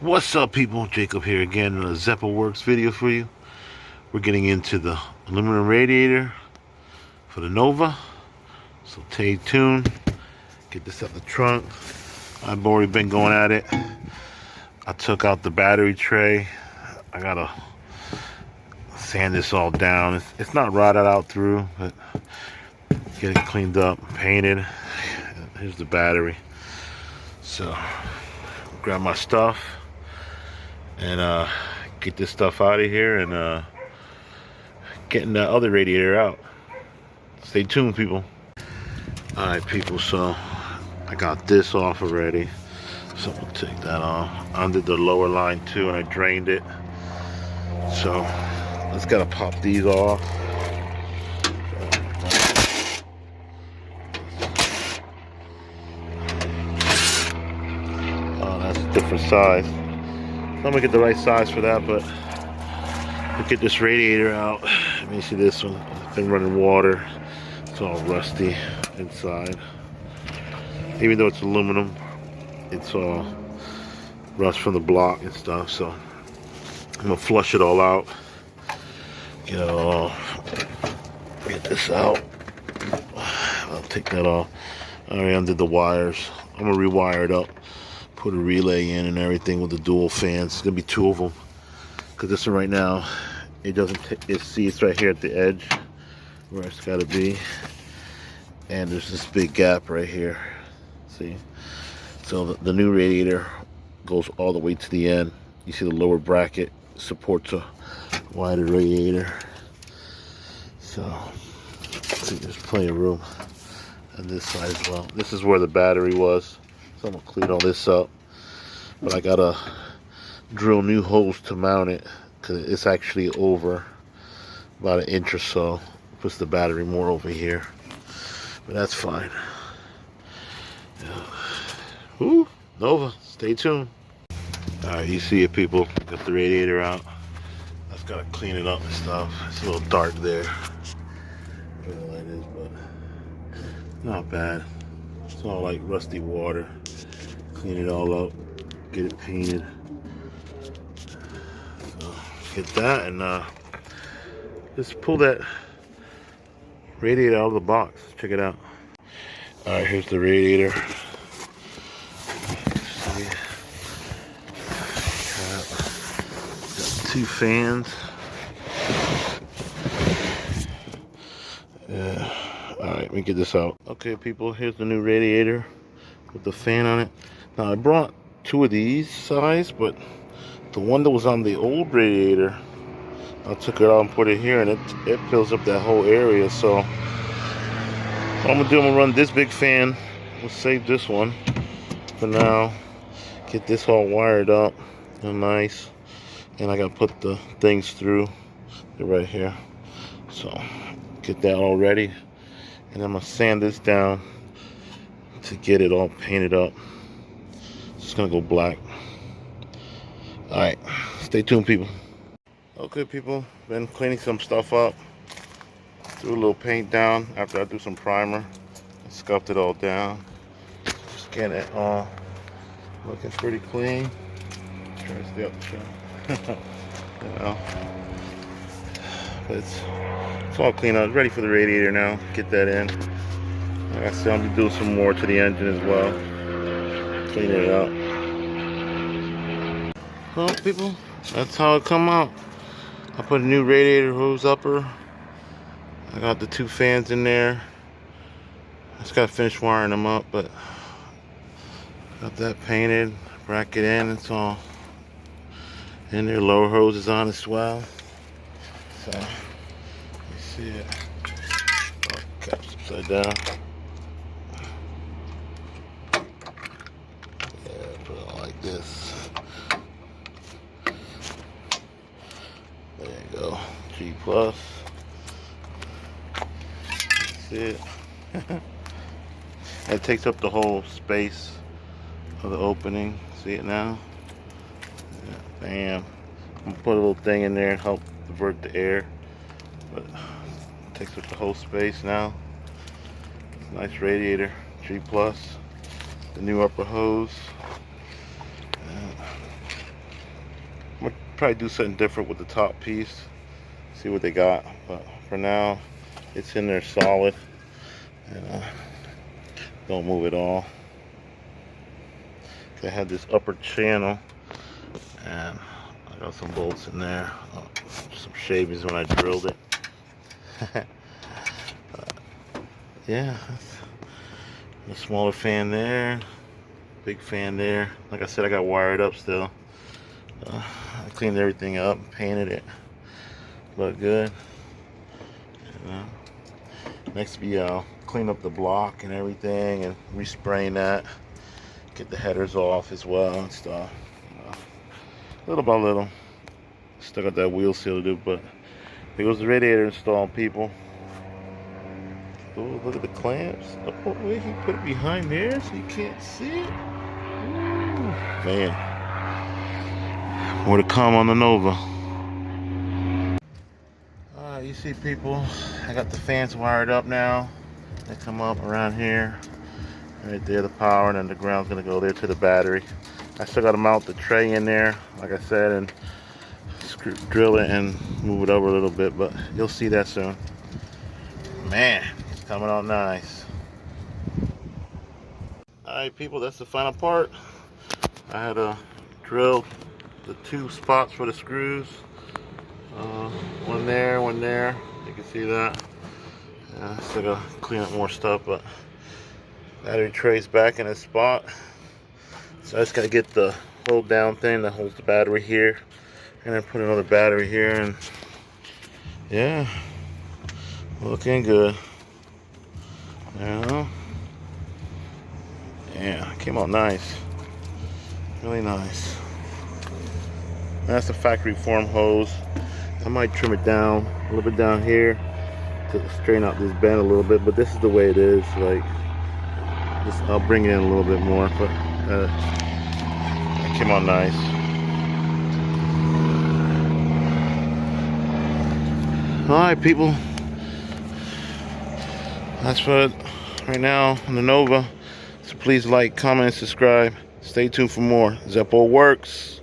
What's up, people? Jacob here again in a Zeppo Works video for you. We're getting into the aluminum radiator for the Nova, so stay tuned. Get this out the trunk. I've already been going at it. I took out the battery tray. I gotta sand this all down. It's not rotted out through, but get it cleaned up, painted. Here's the battery. So grab my stuff and get this stuff out of here and getting that other radiator out. Stay tuned, people. Alright, people, so I got this off already, so we'll take that off. I undid the lower line too and I drained it, so let's gotta pop these off. Oh, that's a different size. I'm gonna get the right size for that, but we'll get this radiator out. Let me see this one. It's been running water. It's all rusty inside. Even though it's aluminum, it's all rust from the block and stuff. So I'm gonna flush it all out. Get it all. Get this out. I'll take that off. I already undid the wires. I'm gonna rewire it up. Put a relay in and everything with the dual fans. It's gonna be two of them, because this one right now, it doesn't. It's right here at the edge where it's got to be, and there's this big gap right here. See, so the new radiator goes all the way to the end. You see the lower bracket supports a wider radiator. So see, there's plenty of room on this side as well. This is where the battery was. So I'm gonna clean all this up, but I gotta drill new holes to mount it because it's actually over about an inch or so. Puts the battery more over here, but that's fine. Yeah. Ooh, Nova, stay tuned. All right, you see it, people. Got the radiator out. I just gotta clean it up and stuff. It's a little dark there. I don't know what it is, but not bad. It's all like rusty water. Clean it all up, get it painted. So get that and just pull that radiator out of the box. Check it out. All right, here's the radiator. See, got two fans. Yeah. All right, let me get this out. Okay, people, here's the new radiator with the fan on it. Now I brought two of these size, but the one that was on the old radiator, I took it out and put it here, and it fills up that whole area. So what I'm gonna do, I'm gonna run this big fan. We'll save this one for now. Get this all wired up and nice, and I gotta put the things through. They're right here. So get that all ready, and I'm gonna sand this down to get it all painted up. It's gonna go black. All right, stay tuned, people. Okay, people, been cleaning some stuff up. Threw a little paint down after I threw some primer. I scuffed it all down. Just getting it all looking pretty clean. Try to stay up the shot. You know, but it's all clean up. It's ready for the radiator now. Get that in. Like I said, I'm gonna do some more to the engine as well. Clean it up. Well, people, that's how it come out. I put a new radiator hose upper. I got the two fans in there. I just gotta finish wiring them up, but got that painted, bracket in, it's all in there. Lower hose is on as well. So, you see it. Oh, cap's upside down. This. There you go. G plus. That's it. It takes up the whole space of the opening. See it now? Yeah, bam. I'm gonna put a little thing in there and help divert the air. But it takes up the whole space now. It's a nice radiator. G plus. The new upper hose. probably do something different with the top piece, see what they got, but for now it's in there solid, and don't move at all. They had this upper channel, and I got some bolts in there, some shavings when I drilled it. Yeah, a smaller fan there, big fan there. Like I said, I got wired up still. I cleaned everything up, painted it, looked good. And, next be clean up the block and everything, and respraying that, get the headers off as well and stuff. Little by little. Still got that wheel seal to do, but here goes the radiator installed, people. Oh, look at the clamps. Oh, wait, he put it behind there so you can't see it. Ooh, man. More to come on the Nova. Alright, you see, people, I got the fans wired up now. They come up around here. Right there, the power, and then the ground's gonna go there to the battery. I still gotta mount the tray in there, like I said, and drill it and move it over a little bit, but you'll see that soon. Man, it's coming out nice. Alright, people, that's the final part. I had to drill the 2 spots for the screws. One there, one there. You can see that. Still gotta clean up more stuff, but battery tray's back in its spot. So I just gotta get the hold down thing that holds the battery here, and then put another battery here, and yeah, looking good. Yeah, came out nice, really nice. That's the factory form hose. I might trim it down a little bit down here to straighten out this bend a little bit, but this is the way it is. Like, just, I'll bring it in a little bit more, but it came out nice. Alright, people, that's for it right now on the Nova. So please like, comment, and subscribe. Stay tuned for more. Zeppo works.